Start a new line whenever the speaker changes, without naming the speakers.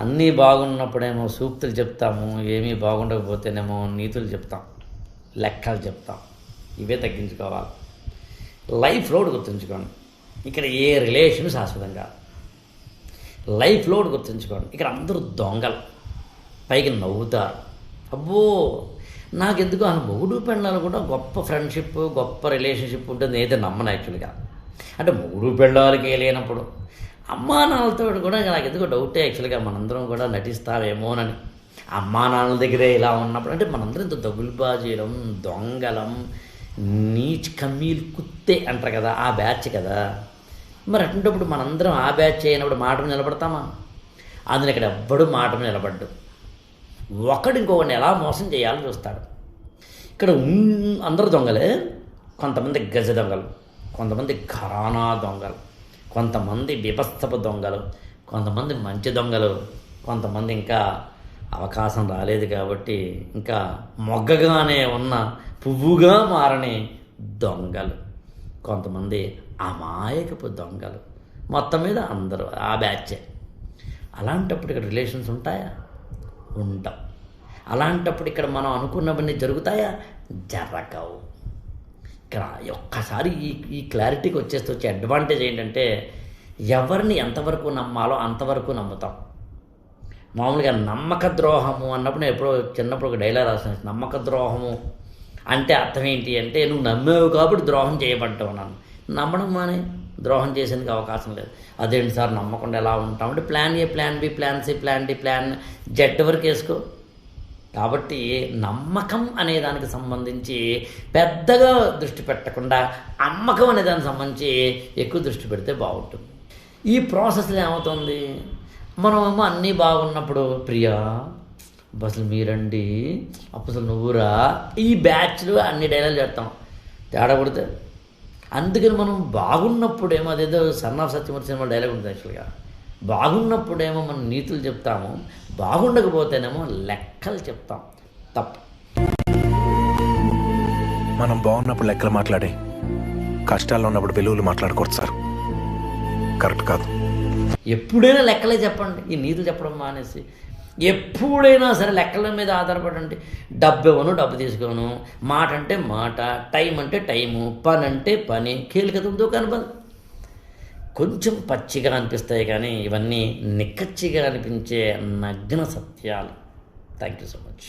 అన్నీ బాగున్నప్పుడేమో సూక్తులు చెప్తాము, ఏమీ బాగుండకపోతేనేమో నీతులు చెప్తాం, లెక్కలు చెప్తాం. ఇవే తగ్గించుకోవాలి. లైఫ్ లోడ్ గుర్తుంచుకోండి, ఇక్కడ ఏ రిలేషన్ శాశ్వతం కాదు. లైఫ్ లోడ్ గుర్తుంచుకోండి, ఇక్కడ అందరూ దొంగలు, పైకి నవ్వుతారు. అబ్బో నాకెందుకు ఆ మొగుడు పెళ్ళాలు కూడా గొప్ప ఫ్రెండ్షిప్, గొప్ప రిలేషన్షిప్ ఉంటుంది అయితే నమ్మను యాక్చువల్గా. అంటే మొగుడు పెళ్ళాలకి లేనప్పుడు అమ్మా నాన్నలతో కూడా నాకు ఎందుకు డౌటే యాక్చువల్గా. మనందరం కూడా నటిస్తామేమోనని. అమ్మా నాన్నల దగ్గరే ఇలా ఉన్నప్పుడు అంటే మనందరం ఇంత దగులుబాజీలం, దొంగలం, నీచ్ కమ్మీలు కుత్తే అంటారు కదా, ఆ బ్యాచ్ కదా. మరి అటువంటిప్పుడు మనందరం ఆ బ్యాచ్ అయినప్పుడు మాట మీద నిలబడతామా? అందులో ఇక్కడ ఎవ్వడు మాట మీద నిలబడ్డు. ఒకడు ఇంకొకరిని ఎలా మోసం చేయాలని చూస్తాడు. ఇక్కడ అందరూ దొంగలే. కొంతమంది గజ దొంగలు, కొంతమంది ఘరానా దొంగలు, కొంతమంది బీభత్సపు దొంగలు, కొంతమంది మంచి దొంగలు, కొంతమంది ఇంకా అవకాశం రాలేదు కాబట్టి ఇంకా మొగ్గగానే ఉన్న పువ్వుగా మారని దొంగలు, కొంతమంది అమాయకపు దొంగలు. మొత్తం మీద అందరూ ఆ బ్యాచే. అలాంటప్పుడు ఇక్కడ రిలేషన్స్ ఉంటాయా? ఉంటాం. అలాంటప్పుడు ఇక్కడ మనం అనుకున్నవన్నీ జరుగుతాయా? జరగవు. ఇక్కడ ఒక్కసారి ఈ క్లారిటీకి వచ్చే అడ్వాంటేజ్ ఏంటంటే ఎవరిని ఎంతవరకు నమ్మాలో అంతవరకు నమ్ముతాం. మామూలుగా నమ్మక ద్రోహము అన్నప్పుడు నేను ఎప్పుడో చిన్నప్పుడు ఒక డైలాగ్ రాసాను. నమ్మక ద్రోహము అంటే అర్థం ఏంటి అంటే నువ్వు నమ్మేవు కాబట్టి ద్రోహం చేయబడ్డావు. నన్ను నమ్మడం మానే ద్రోహం చేసేందుకు అవకాశం లేదు. అదేంటి సార్ నమ్మకుండా ఎలా ఉంటాం అంటే plan A, plan B, plan C, plan D, plan Z వరకు వేసుకో. కాబట్టి నమ్మకం అనే దానికి సంబంధించి పెద్దగా దృష్టి పెట్టకుండా అమ్మకం అనే దానికి సంబంధించి ఎక్కువ దృష్టి పెడితే బాగుంటుంది. ఈ ప్రాసెస్లో ఏమవుతుంది, మనమేమో అన్నీ బాగున్నప్పుడు ప్రియా అసలు మీరండి, అసలు నువ్వురా, ఈ బ్యాచ్లు అన్ని డైలాగ్ చేస్తాం. తేడా కొడితే అందుకని మనం బాగున్నప్పుడేమో అదేదో son of Satyamurthy cinema dialogue ఉంటుంది యాక్చువల్గా. బాగున్నప్పుడేమో మనం నీతులు చెప్తాము, బాగుండకపోతేనేమో లెక్కలు చెప్తాం. తప్పు.
మనం బాగున్నప్పుడు లెక్కలు మాట్లాడే, కష్టాల్లో ఉన్నప్పుడు విలువలు మాట్లాడకూడదు సార్. కరెక్ట్ కాదు.
ఎప్పుడైనా లెక్కలే చెప్పండి, ఈ నీతులు చెప్పడం మానేసి. ఎప్పుడైనా సరే లెక్కల మీద ఆధారపడండి. డబ్బు ఇవ్వను, డబ్బు తీసుకోను, మాట అంటే మాట, టైం అంటే టైము, పని అంటే పని, కీలకతంతో కనపడదు. కొంచెం పచ్చిగా అనిపిస్తాయి కానీ ఇవన్నీ నిక్కచ్చిగా అనిపించే నగ్న సత్యాలు. Thank you so much.